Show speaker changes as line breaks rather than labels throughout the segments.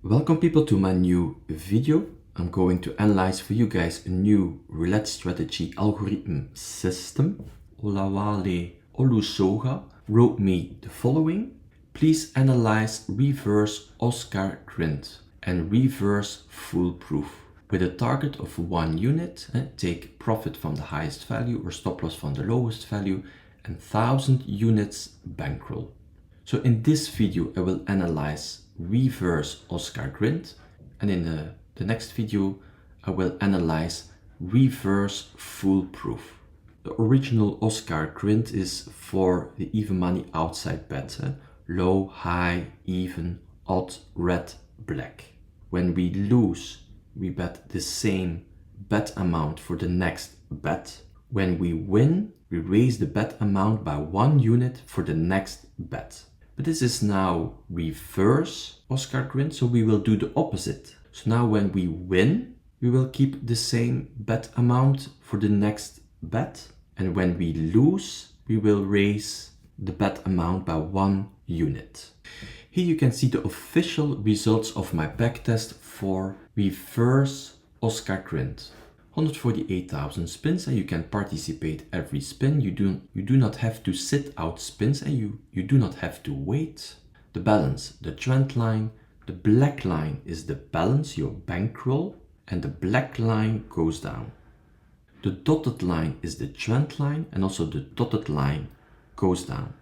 Welcome people to my new video. I'm going to analyze for you guys a new roulette strategy algorithm system. Olawale Olusoga wrote me the following. Please analyze reverse Oscar Grint and reverse foolproof. With a target of 1 unit, take profit from the highest value or stop loss from the lowest value and 1000 units bankroll. So in this video I will analyze reverse Oscar Grint, and in the next video I will analyze reverse foolproof. The original Oscar Grint is for the even money outside bet, low, high, even, odd, red, black. When we lose, we bet the same bet amount for the next bet. When we win, we raise the bet amount by 1 unit for the next bet. But this is now reverse Oscar Grint, so we will do the opposite. So now when we win, we will keep the same bet amount for the next bet. And when we lose, we will raise the bet amount by 1 unit. Here you can see the official results of my backtest for reverse Oscar Grint. 148,000 spins, and you can participate every spin. You do not have to sit out spins, and you do not have to wait. The balance, the trend line, the black line is the balance, your bankroll, and the black line goes down. The dotted line is the trend line, and also the dotted line goes down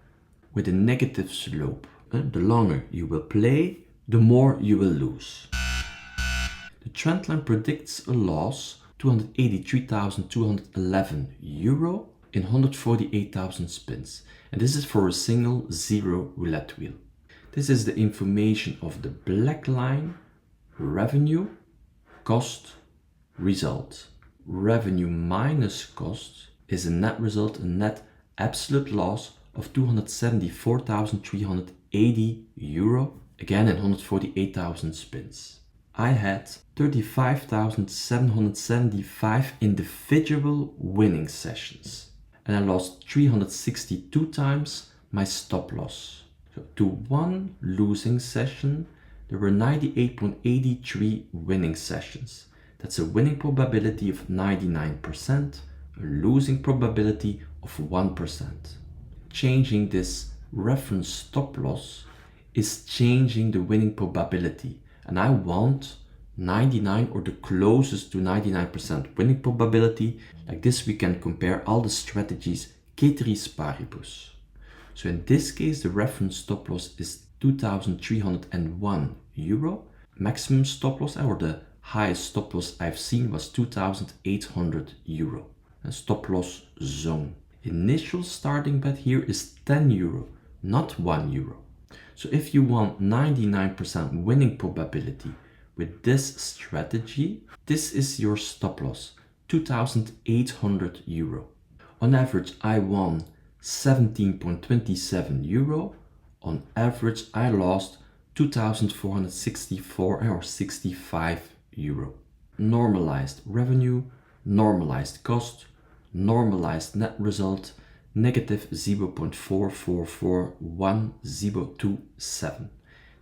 with a negative slope. The longer you will play, the more you will lose. The trend line predicts a loss 283,211 euro in 148,000 spins. And this is for a single zero roulette wheel. This is the information of the black line, revenue, cost, result. Revenue minus cost is a net result, a net absolute loss of 274,380 euro, again in 148,000 spins. I had 35,775 individual winning sessions, and I lost 362 times my stop loss. So to one losing session, there were 98.83 winning sessions. That's a winning probability of 99%, a losing probability of 1%. Changing this reference stop loss is changing the winning probability. And I want 99 or the closest to 99% winning probability. Like this we can compare all the strategies ceteris paribus. So in this case the reference stop loss is 2,301 euro. Maximum stop loss, or the highest stop loss I've seen, was 2,800 euro. A stop loss zone. Initial starting bet here is 10 euro, not 1 euro. So if you want 99% winning probability with this strategy, this is your stop loss, 2,800 euro. On average, I won 17.27 euro. On average, I lost 2,464 or 65 euro. Normalized revenue, normalized cost, normalized net result, negative 0.444127.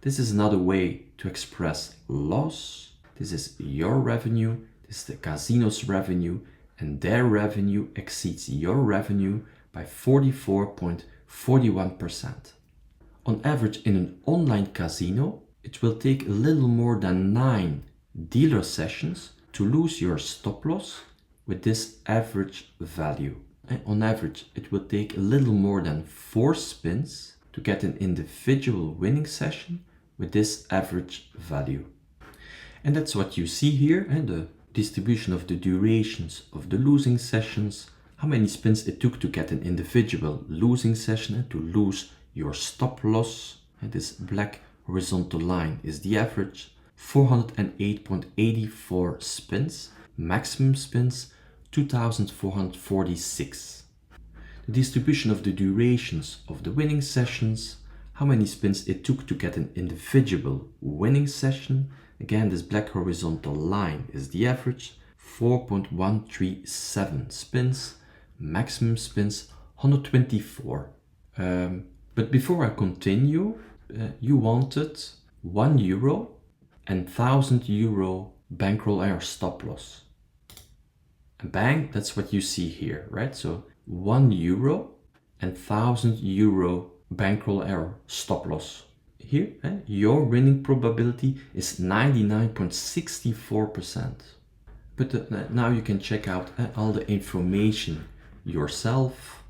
This is another way to express loss. This is your revenue, this is the casino's revenue, and their revenue exceeds your revenue by 44.41%. On average, in an online casino, it will take a little more than 9 dealer sessions to lose your stop loss with this average value. On average, it will take a little more than 4 spins to get an individual winning session with this average value. And that's what you see here, the distribution of the durations of the losing sessions, how many spins it took to get an individual losing session, to lose your stop loss. And this black horizontal line is the average, 408.84 spins, maximum spins 2,446. The distribution of the durations of the winning sessions, how many spins it took to get an individual winning session. Again, this black horizontal line is the average, 4.137 spins, maximum spins 124. But before I continue, you wanted 1 euro and €1,000 bankroll error stop loss. And bang, that's what you see here, right? So €1 and €1,000 bankroll error stop loss. Here, your winning probability is 99.64%. But now you can check out all the information yourself,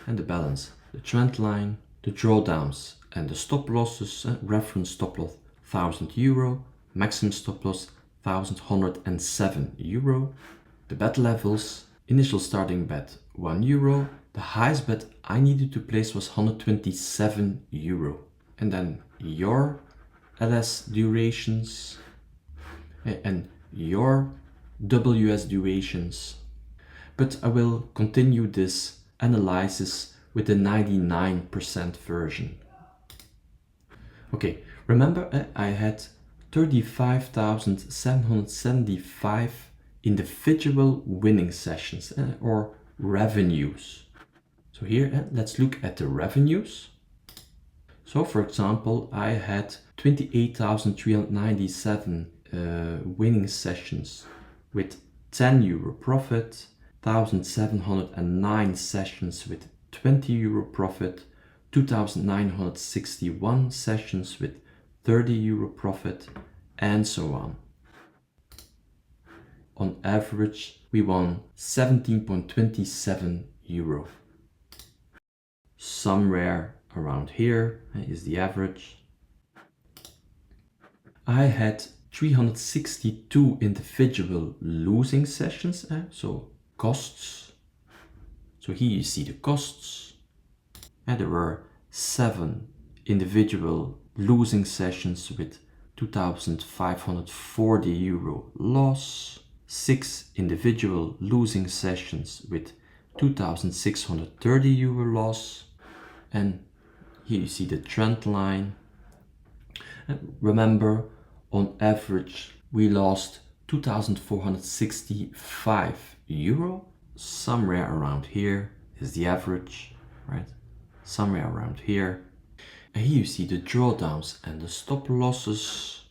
and the balance, the trend line, the drawdowns and the stop losses. Reference stop loss €1,000, maximum stop loss €1,107. The bet levels, initial starting bet €1. The highest bet I needed to place was €127. And then your LS durations and your WS durations. But I will continue this analysis with the 99% version. Okay, remember I had 35,775 individual winning sessions or revenues. So here, let's look at the revenues. So for example, I had 28,397 winning sessions with €10 profit, 1,709 sessions with €20 profit, 2,961 sessions with €30 profit, and so on. On average, we won €17.27. Somewhere around here is the average. I had 362 individual losing sessions, so costs. So here you see the costs. And there were 7 individual losing sessions with €2,540 loss, 6 individual losing sessions with €2,630 loss, and here you see the trend line. Remember, on average, we lost €2,465. Somewhere around here is the average, right? Somewhere around here. And here you see the drawdowns and the stop losses.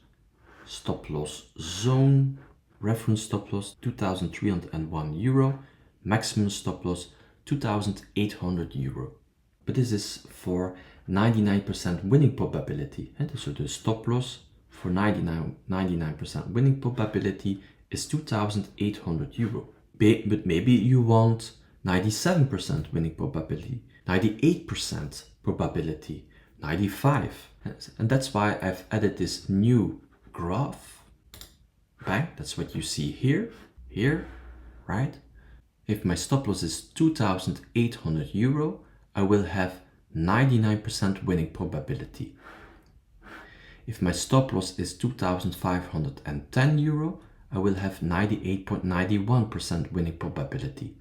Stop loss zone, reference stop loss €2,301, maximum stop loss €2,800. But this is for 99% winning probability. And so the stop loss for 99% winning probability is €2,800. But maybe you want 97% winning probability, 98% probability, 95. And that's why I've added this new graph. Bang, that's what you see here, right? If my stop loss is €2,800, I will have 99% winning probability. If my stop loss is €2,510, I will have 98.91% winning probability.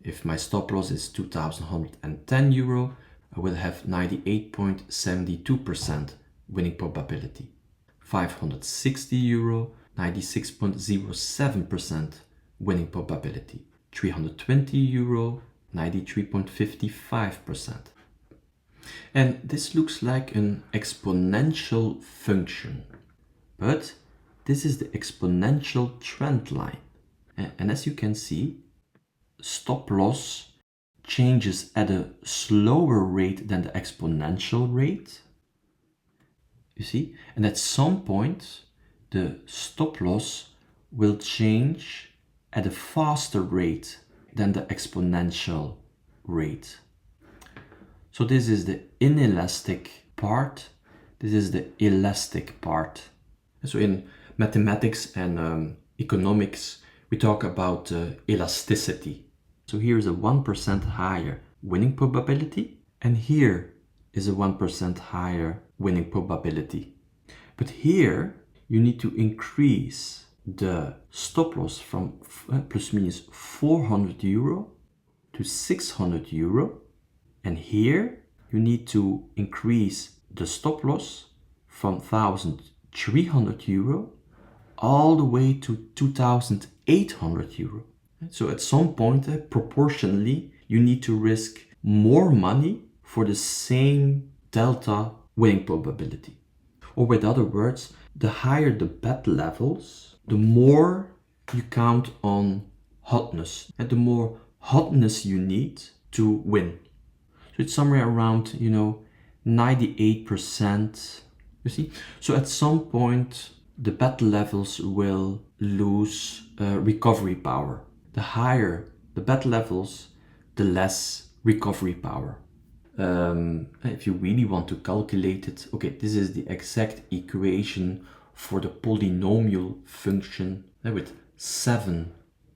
If my stop loss is €2,110, I will have 98.72% winning probability. €560, 96.07% winning probability. €320, 93.55%. And this looks like an exponential function, but this is the exponential trend line. And as you can see, stop loss changes at a slower rate than the exponential rate. You see? And at some point, the stop loss will change at a faster rate than the exponential rate. So this is the inelastic part. This is the elastic part. So in mathematics and economics, we talk about elasticity. So here is a 1% higher winning probability, and here is a 1% higher winning probability. But here you need to increase the stop loss from plus minus €400 to €600. And here you need to increase the stop loss from €1,300 all the way to €2,800. So at some point, proportionally, you need to risk more money for the same delta winning probability. Or with other words, the higher the bet levels, the more you count on hotness, and the more hotness you need to win. So it's somewhere around, 98%, you see? So at some point, the bet levels will lose recovery power. The higher the bet levels, the less recovery power. If you really want to calculate it, okay, this is the exact equation for the polynomial function with 7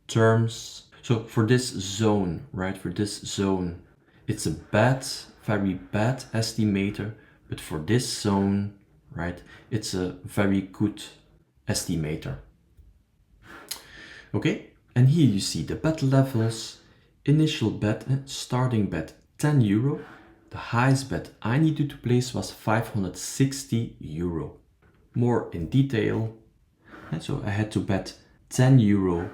terms. So for this zone, right, it's a bad, very bad estimator, but for this zone, right, it's a very good estimator. Okay, and here you see the bet levels, initial bet, starting bet 10 euro. The highest bet I needed to place was 560 euro. More in detail, so I had to bet 10 euro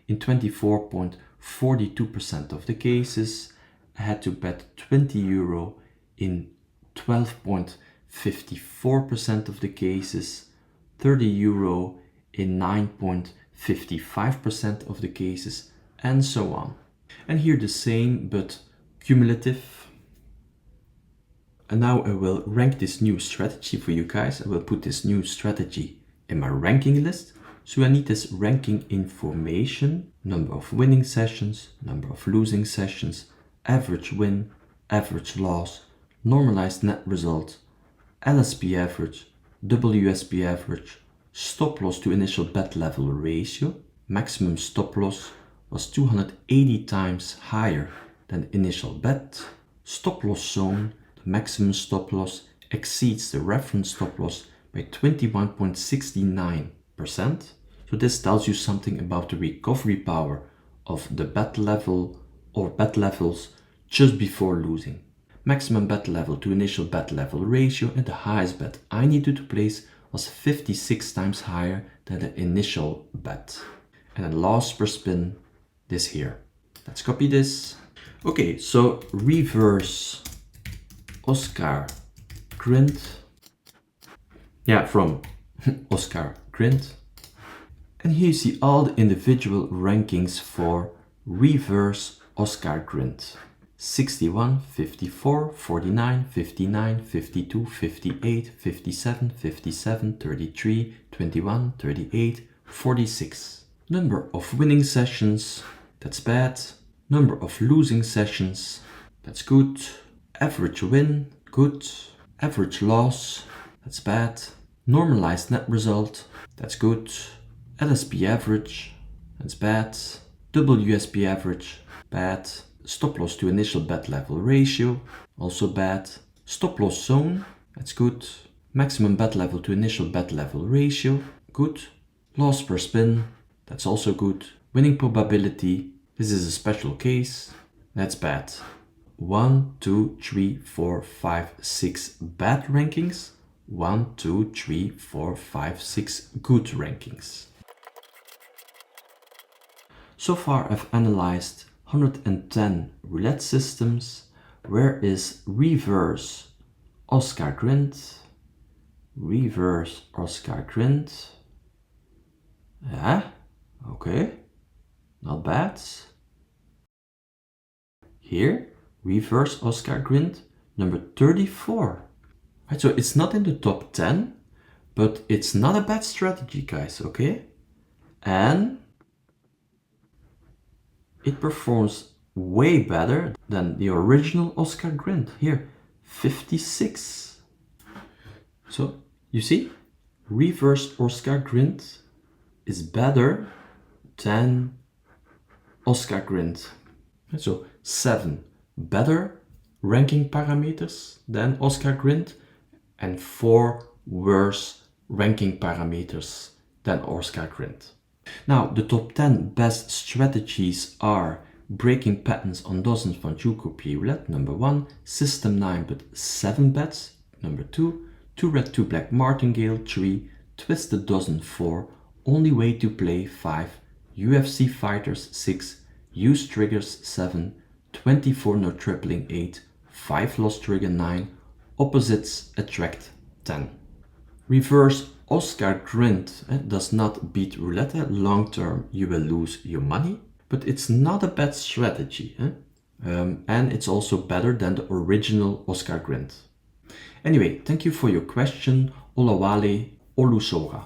in 24.42% of the cases. I had to bet 20 euro in 12.54% of the cases, 30 euro in 9.55% of the cases, and so on. And here the same, but cumulative. And now I will rank this new strategy for you guys. I will put this new strategy in my ranking list. So I need this ranking information, number of winning sessions, number of losing sessions, average win, average loss, normalized net result, LSP average, WSP average, stop loss to initial bet level ratio. Maximum stop loss was 280 times higher than initial bet. Stop loss zone, the maximum stop loss exceeds the reference stop loss by 21.69%. So this tells you something about the recovery power of the bet level or bet levels just before losing. Maximum bet level to initial bet level ratio, and the highest bet I needed to place was 56 times higher than the initial bet. And then loss per spin, this here. Let's copy this. Okay, so reverse Oscar Grint. Yeah, from Oscar Grint. And here you see all the individual rankings for reverse Oscar Grint. 61, 54, 49, 59, 52, 58, 57, 57, 33, 21, 38, 46. Number of winning sessions, that's bad. Number of losing sessions, that's good. Average win, good. Average loss, that's bad. Normalized net result, that's good. LSP average, that's bad. WSP average, bad. Stop loss to initial bet level ratio, also bad. Stop loss zone, that's good. Maximum bet level to initial bet level ratio, good. Loss per spin, that's also good. Winning probability, this is a special case, that's bad. 1, 2, 3, 4, 5, 6 bad rankings. 1, 2, 3, 4, 5, 6 good rankings. So far I've analyzed 110 roulette systems. Where is reverse Oscar Grint? Reverse Oscar Grint. Yeah, okay, not bad. Here, reverse Oscar Grint, number 34. Right, so it's not in the top 10, but it's not a bad strategy, guys, okay? And it performs way better than the original Oscar Grint. Here, 56. So, you see, reverse Oscar Grint is better than Oscar Grint. So, 7 better ranking parameters than Oscar Grint and 4 worse ranking parameters than Oscar Grint. Now, the top 10 best strategies are breaking patterns on dozens from Juco Roulette, number 1, system 9 but 7 bets, number 2, 2 red 2 black martingale, 3, twisted dozen 4, only way to play 5, UFC fighters 6, use triggers 7, 24 no tripling 8, 5 lost trigger 9, opposites attract 10. Reverse Oscar grind does not beat roulette. Long term, you will lose your money, but it's not a bad strategy. And it's also better than the original Oscar grind. Anyway, thank you for your question. Olawale, olusoga.